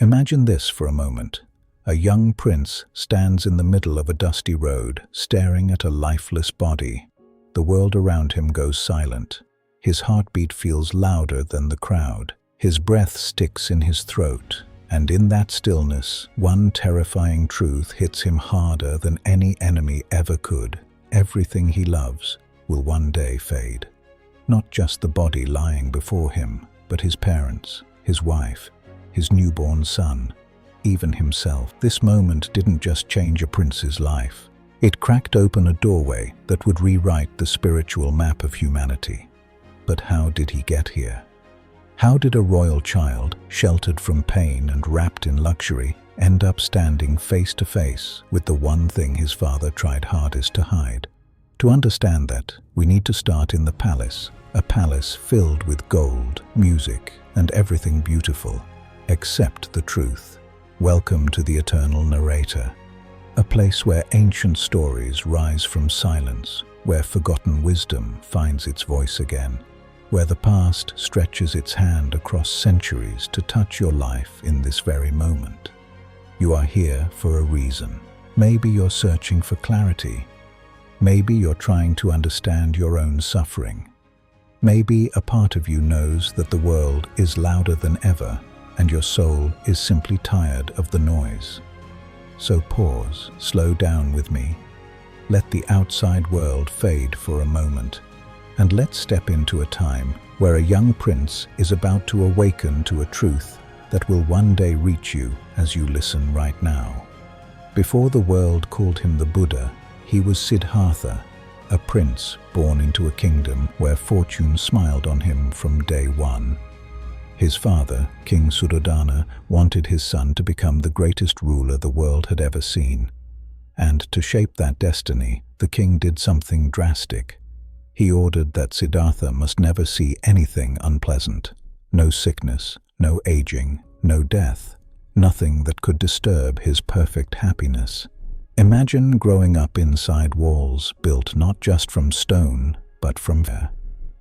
Imagine this for a moment. A young prince stands in the middle of a dusty road, staring at a lifeless body. The world around him goes silent. His heartbeat feels louder than the crowd. His breath sticks in his throat. And in that stillness, one terrifying truth hits him harder than any enemy ever could. Everything he loves will one day fade. Not just the body lying before him, but his parents, his wife, his newborn son, even himself. This moment didn't just change a prince's life. It cracked open a doorway that would rewrite the spiritual map of humanity. But how did he get here? How did a royal child, sheltered from pain and wrapped in luxury, end up standing face to face with the one thing his father tried hardest to hide? To understand that, we need to start in the palace, a palace filled with gold, music, and everything beautiful, except the truth. Welcome to the eternal narrator, a place where ancient stories rise from silence, where forgotten wisdom finds its voice again, where the past stretches its hand across centuries to touch your life in this very moment. You are here for a reason. Maybe you're searching for clarity. Maybe you're trying to understand your own suffering. Maybe a part of you knows that the world is louder than ever, and your soul is simply tired of the noise. So pause, slow down with me. Let the outside world fade for a moment, and let's step into a time where a young prince is about to awaken to a truth that will one day reach you as you listen right now. Before the world called him the Buddha, he was Siddhartha, a prince born into a kingdom where fortune smiled on him from day one. His father, King Siddhartha, wanted his son to become the greatest ruler the world had ever seen. And to shape that destiny, the king did something drastic. He ordered that Siddhartha must never see anything unpleasant. No sickness, no aging, no death. Nothing that could disturb his perfect happiness. Imagine growing up inside walls built not just from stone, but from fear.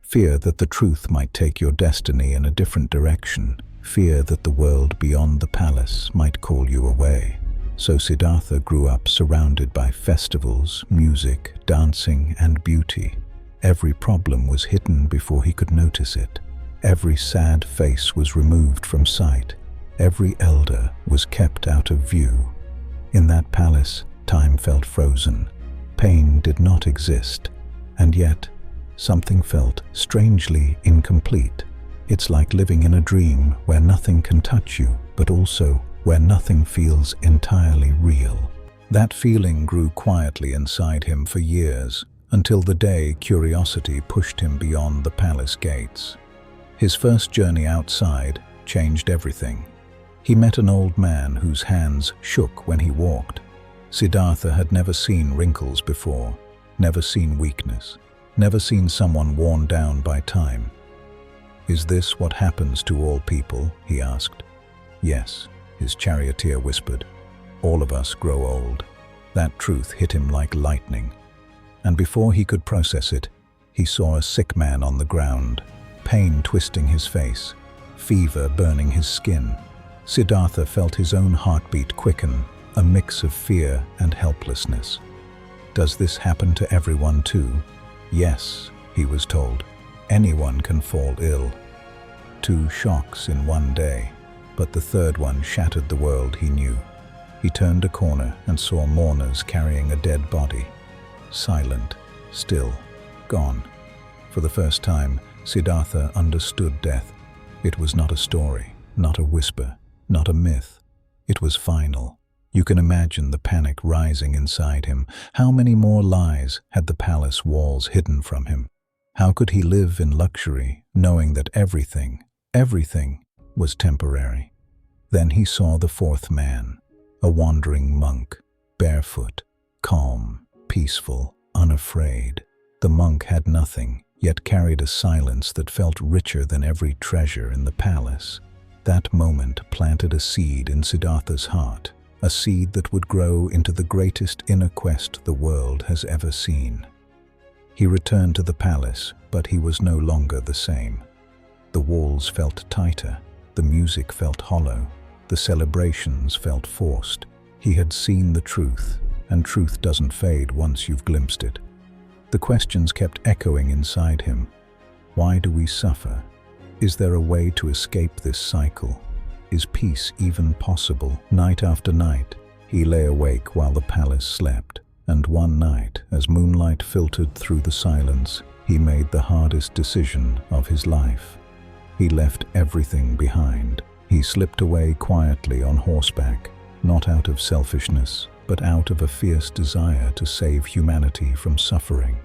Fear that the truth might take your destiny in a different direction. Fear that the world beyond the palace might call you away. So Siddhartha grew up surrounded by festivals, music, dancing, and beauty. Every problem was hidden before he could notice it. Every sad face was removed from sight. Every elder was kept out of view. In that palace, time felt frozen. Pain did not exist. And yet, something felt strangely incomplete. It's like living in a dream where nothing can touch you, but also where nothing feels entirely real. That feeling grew quietly inside him for years, until the day curiosity pushed him beyond the palace gates. His first journey outside changed everything. He met an old man whose hands shook when he walked. Siddhartha had never seen wrinkles before, never seen weakness, never seen someone worn down by time. "Is this what happens to all people?" he asked. "Yes," his charioteer whispered. "All of us grow old." That truth hit him like lightning. And before he could process it, he saw a sick man on the ground, pain twisting his face, fever burning his skin. Siddhartha felt his own heartbeat quicken, a mix of fear and helplessness. "Does this happen to everyone too?" "Yes," he was told. "Anyone can fall ill." 2 shocks in one day, but the third one shattered the world he knew. He turned a corner and saw mourners carrying a dead body. Silent, still, gone. For the first time, Siddhartha understood death. It was not a story, not a whisper, not a myth. It was final. You can imagine the panic rising inside him. How many more lies had the palace walls hidden from him? How could he live in luxury, knowing that everything was temporary? Then he saw the fourth man, a wandering monk, barefoot, calm, peaceful, unafraid. The monk had nothing, yet carried a silence that felt richer than every treasure in the palace. That moment planted a seed in Siddhartha's heart, a seed that would grow into the greatest inner quest the world has ever seen. He returned to the palace, but he was no longer the same. The walls felt tighter, the music felt hollow, The celebrations felt forced. He had seen the truth, and truth doesn't fade once you've glimpsed it. The questions kept echoing inside him. Why do we suffer? Is there a way to escape this cycle? Is peace even possible? Night after night, he lay awake while the palace slept. And one night, as moonlight filtered through the silence, he made the hardest decision of his life. He left everything behind. He slipped away quietly on horseback, not out of selfishness, but out of a fierce desire to save humanity from suffering.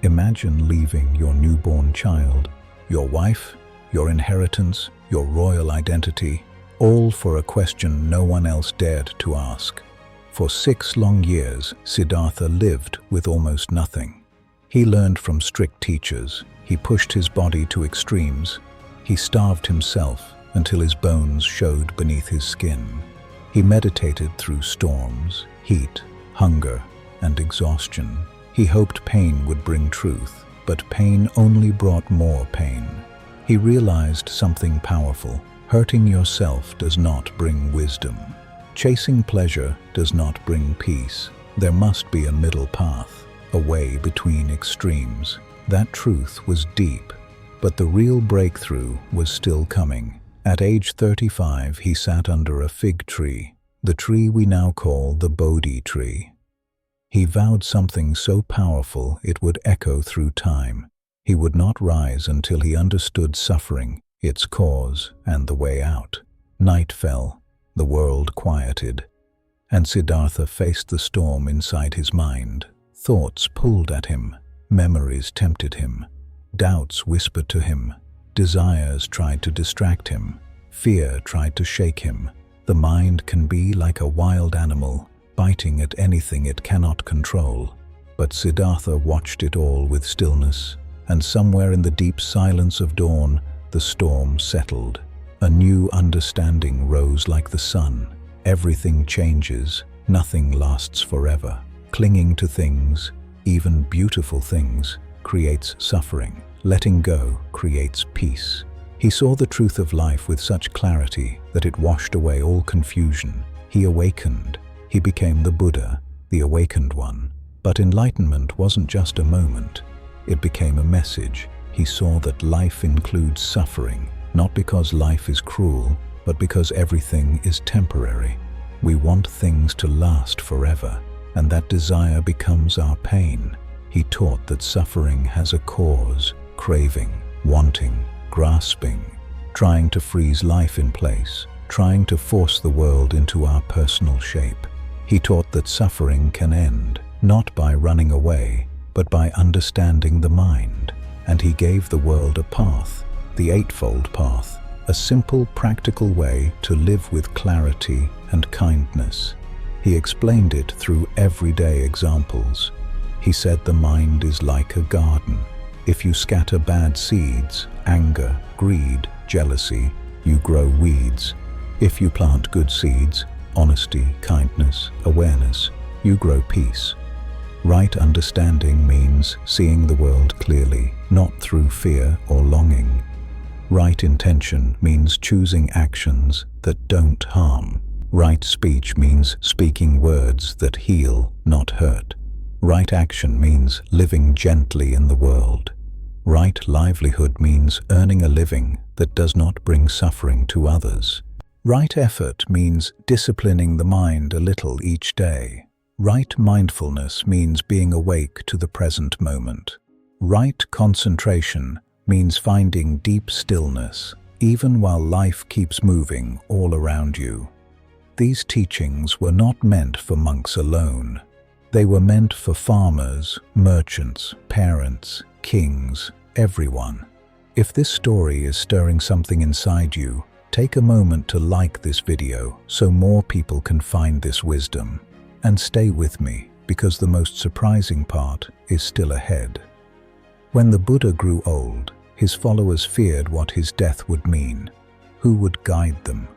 Imagine leaving your newborn child, your wife, your inheritance, your royal identity, all for a question no one else dared to ask. For 6 long years, Siddhartha lived with almost nothing. He learned from strict teachers. He pushed his body to extremes. He starved himself until his bones showed beneath his skin. He meditated through storms, heat, hunger, and exhaustion. He hoped pain would bring truth, but pain only brought more pain. He realized something powerful. Hurting yourself does not bring wisdom. Chasing pleasure does not bring peace. There must be a middle path, a way between extremes. That truth was deep, but the real breakthrough was still coming. At age 35, he sat under a fig tree, the tree we now call the Bodhi Tree. He vowed something so powerful it would echo through time. He would not rise until he understood suffering, its cause, and the way out. Night fell. The world quieted, and Siddhartha faced the storm inside his mind. Thoughts pulled at him, memories tempted him, doubts whispered to him, desires tried to distract him, fear tried to shake him. The mind can be like a wild animal, biting at anything it cannot control. But Siddhartha watched it all with stillness, and somewhere in the deep silence of dawn, the storm settled. A new understanding rose like the sun. Everything changes, nothing lasts forever. Clinging to things, even beautiful things, creates suffering. Letting go creates peace. He saw the truth of life with such clarity that it washed away all confusion. He awakened. He became the Buddha, the awakened one. But enlightenment wasn't just a moment. It became a message. He saw that life includes suffering. Not because life is cruel, but because everything is temporary. We want things to last forever, and that desire becomes our pain. He taught that suffering has a cause, craving, wanting, grasping, trying to freeze life in place, trying to force the world into our personal shape. He taught that suffering can end, not by running away, but by understanding the mind. And he gave the world a path. The Eightfold Path, a simple, practical way to live with clarity and kindness. He explained it through everyday examples. He said the mind is like a garden. If you scatter bad seeds, anger, greed, jealousy, you grow weeds. If you plant good seeds, honesty, kindness, awareness, you grow peace. Right understanding means seeing the world clearly, not through fear or longing. Right intention means choosing actions that don't harm. Right speech means speaking words that heal, not hurt. Right action means living gently in the world. Right livelihood means earning a living that does not bring suffering to others. Right effort means disciplining the mind a little each day. Right mindfulness means being awake to the present moment. Right concentration means finding deep stillness, even while life keeps moving all around you. These teachings were not meant for monks alone. They were meant for farmers, merchants, parents, kings, everyone. If this story is stirring something inside you, take a moment to like this video so more people can find this wisdom. And stay with me, because the most surprising part is still ahead. When the Buddha grew old, his followers feared what his death would mean. Who would guide them?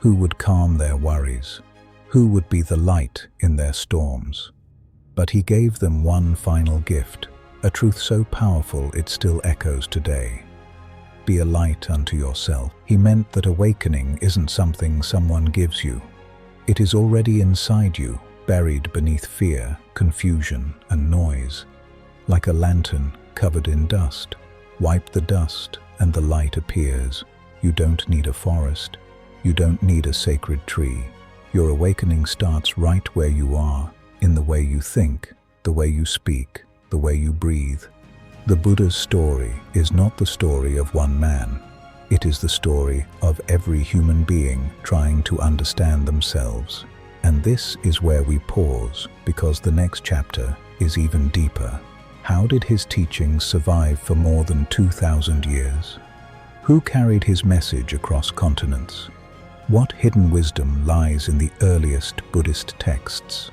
Who would calm their worries? Who would be the light in their storms? But he gave them one final gift, a truth so powerful it still echoes today. Be a light unto yourself. He meant that awakening isn't something someone gives you. It is already inside you, buried beneath fear, confusion, and noise. Like a lantern covered in dust. Wipe the dust, and the light appears. You don't need a forest. You don't need a sacred tree. Your awakening starts right where you are, in the way you think, the way you speak, the way you breathe. The Buddha's story is not the story of one man. It is the story of every human being trying to understand themselves. And this is where we pause, because the next chapter is even deeper. How did his teachings survive for more than 2,000 years? Who carried his message across continents? What hidden wisdom lies in the earliest Buddhist texts?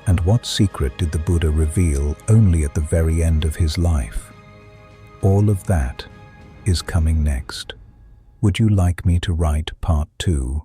And what secret did the Buddha reveal only at the very end of his life? All of that is coming next. Would you like me to write part 2?